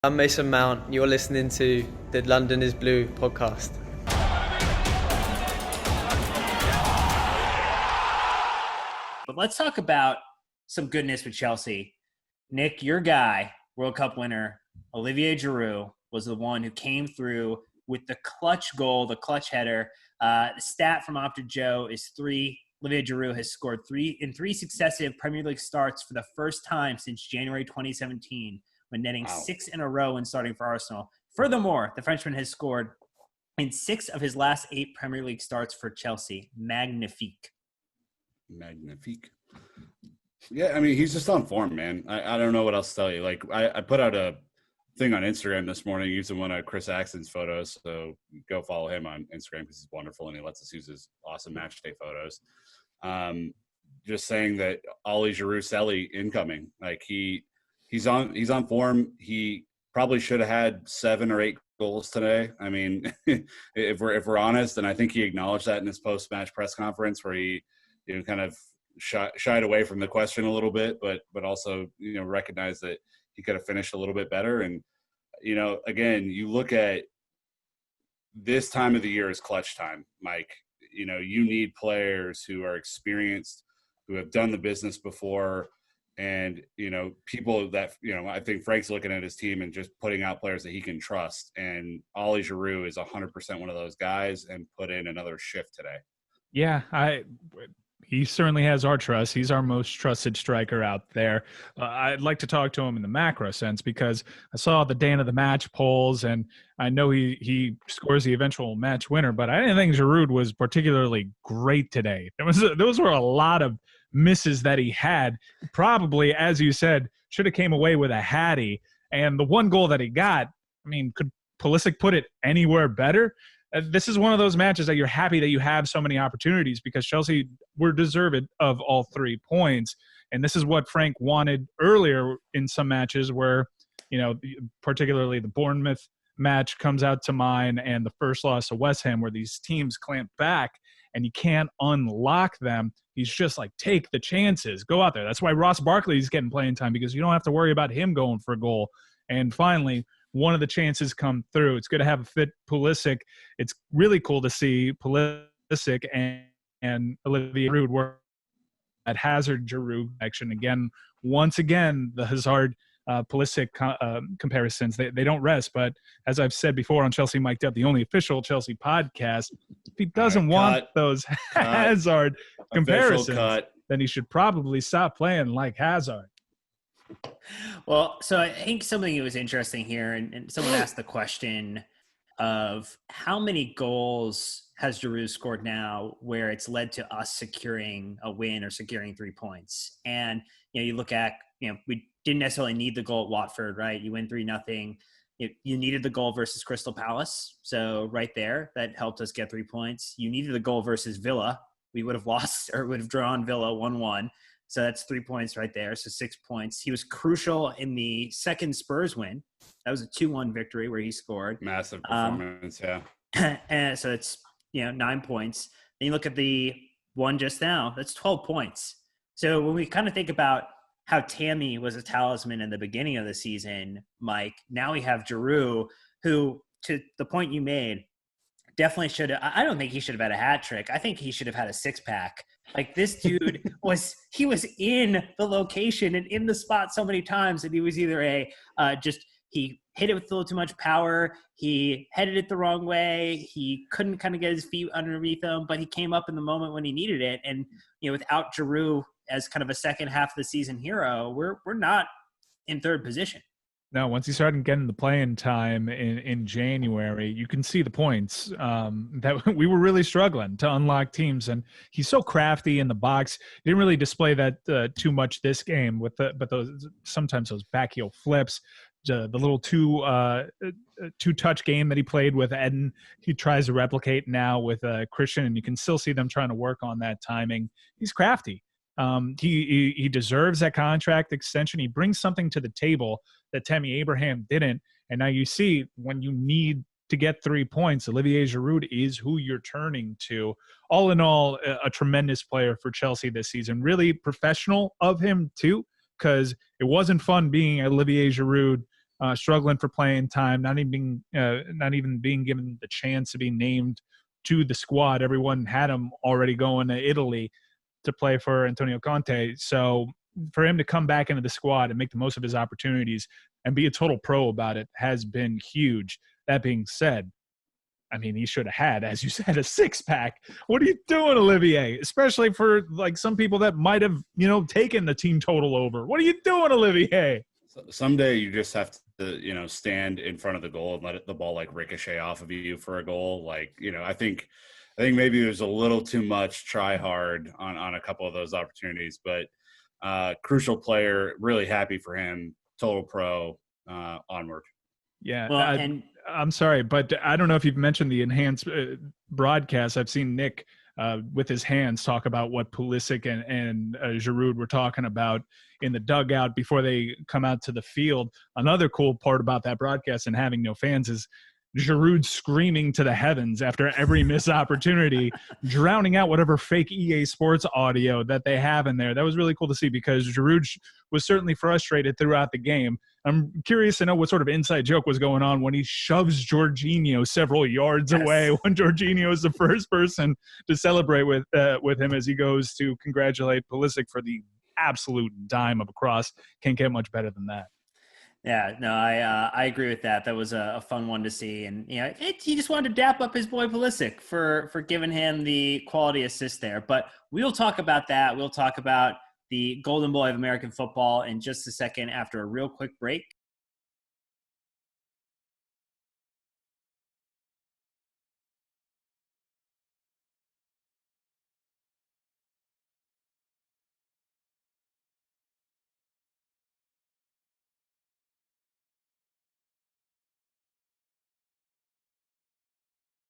I'm Mason Mount. You're listening to the London is Blue podcast. But let's talk about some goodness with Chelsea. Nick, your guy, World Cup winner, Olivier Giroud, was the one who came through with the clutch goal, the clutch header. The stat from Opta Joe is 3. Olivier Giroud has scored 3 in 3 successive Premier League starts for the first time since January 2017, when netting 6 in a row and starting for Arsenal. Furthermore, the Frenchman has scored in 6 of his last 8 Premier League starts for Chelsea. Magnifique. Yeah, I mean, he's just on form, man. I don't know what else to tell you. Like, I put out a thing on Instagram this morning using one of Chris Axon's photos, so go follow him on Instagram because he's wonderful and he lets us use his awesome match day photos. Just saying that Ollie Giroud Selly incoming. Like, he's on form. He probably should have had 7 or 8 goals today. I mean, if we're honest, and I think he acknowledged that in his post-match press conference where he kind of shied away from the question a little bit, but also recognized that he could have finished a little bit better. And again, you look at this time of the year as clutch time, Mike. You need players who are experienced, who have done the business before. And, people that, I think Frank's looking at his team and just putting out players that he can trust. And Ollie Giroud is 100% one of those guys and put in another shift today. Yeah, he certainly has our trust. He's our most trusted striker out there. I'd like to talk to him in the macro sense because I saw the day of the match polls, and I know he scores the eventual match winner, but I didn't think Giroud was particularly great today. Those were a lot of misses that he had. Probably, as you said, should have came away with a hattie. And the one goal that he got, I mean, could Pulisic put it anywhere better? This is one of those matches that you're happy that you have so many opportunities because Chelsea were deserved of all 3 points. And this is what Frank wanted earlier in some matches where, particularly the Bournemouth match comes out to mind and the first loss to West Ham where these teams clamp back and you can't unlock them. He's just like, take the chances, go out there. That's why Ross Barkley is getting playing time because you don't have to worry about him going for a goal. And finally, one of the chances come through. It's good to have a fit Pulisic. It's really cool to see Pulisic and Olivier Giroud work at Hazard-Giroud connection. Once again, the Hazard Pulisic comparisons, they don't rest. But as I've said before on Chelsea Mic'd Up, the only official Chelsea podcast, if he doesn't want those Hazard comparisons, then he should probably stop playing like Hazard. Well, so I think something that was interesting here, and someone asked the question of how many goals has Giroud scored now where it's led to us securing a win or securing 3 points. And, you look at, we didn't necessarily need the goal at Watford, right? You win 3-0. You needed the goal versus Crystal Palace. So right there, that helped us get 3 points. You needed the goal versus Villa. We would have lost or would have drawn Villa 1-1. So that's 3 points right there. So 6 points. He was crucial in the second Spurs win. That was a 2-1 victory where he scored. Massive performance, yeah. And so it's, 9 points. Then you look at the one just now, that's 12 points. So when we kind of think about how Tammy was a talisman in the beginning of the season, Mike, now we have Giroud, who, to the point you made, definitely should have. I don't think he should have had a hat trick. I think he should have had a 6-pack. Like, this dude was in the location and in the spot so many times that he was either he hit it with a little too much power, he headed it the wrong way, he couldn't kind of get his feet underneath him, but he came up in the moment when he needed it. And, without Giroud as kind of a second half of the season hero, we're not in third position. No, once he started getting the playing time in January, you can see the points that we were really struggling to unlock teams. And he's so crafty in the box. He didn't really display that too much this game but sometimes those backheel flips, the little two-touch game that he played with Eden, he tries to replicate now with Christian, and you can still see them trying to work on that timing. He's crafty. He deserves that contract extension. He brings something to the table that Tammy Abraham didn't. And now you see when you need to get 3 points, Olivier Giroud is who you're turning to. All in all, a tremendous player for Chelsea this season. Really professional of him too, because it wasn't fun being Olivier Giroud struggling for playing time, not even being given the chance to be named to the squad. Everyone had him already going to Italy to play for Antonio Conte. So for him to come back into the squad and make the most of his opportunities and be a total pro about it has been huge. That being said, I mean, he should have had, as you said, a six-pack. What are you doing, Olivier? Especially for like some people that might have, taken the team total over. What are you doing, Olivier? Someday you just have to, stand in front of the goal and let the ball like ricochet off of you for a goal. Like, I think maybe there's a little too much try hard on a couple of those opportunities, but crucial player, really happy for him. Total pro, onward. Yeah. Well, I'm sorry, but I don't know if you've mentioned the enhanced broadcast. I've seen Nick with his hands talk about what Pulisic and Giroud were talking about in the dugout before they come out to the field. Another cool part about that broadcast and having no fans is Giroud screaming to the heavens after every missed opportunity, drowning out whatever fake EA Sports audio that they have in there. That was really cool to see because Giroud was certainly frustrated throughout the game. I'm curious to know what sort of inside joke was going on when he shoves Jorginho several yards away when Jorginho is the first person to celebrate with him as he goes to congratulate Pulisic for the absolute dime of a cross. Can't get much better than that. Yeah, no, I agree with that. That was a fun one to see, and he just wanted to dap up his boy Pulisic for giving him the quality assist there. But we'll talk about that. We'll talk about the Golden Boy of American football in just a second after a real quick break.